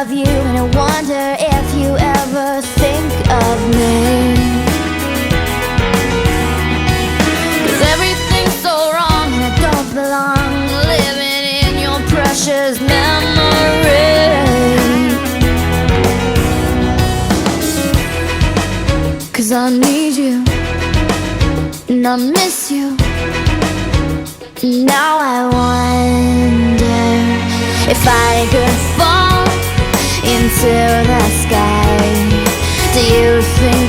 of you, and I wonder if you ever think of me. 'Cause everything's so wrong and I don't belong living in your precious memory. 'Cause I need you and I miss you. Now I wonder if I could fall into the sky. Do you think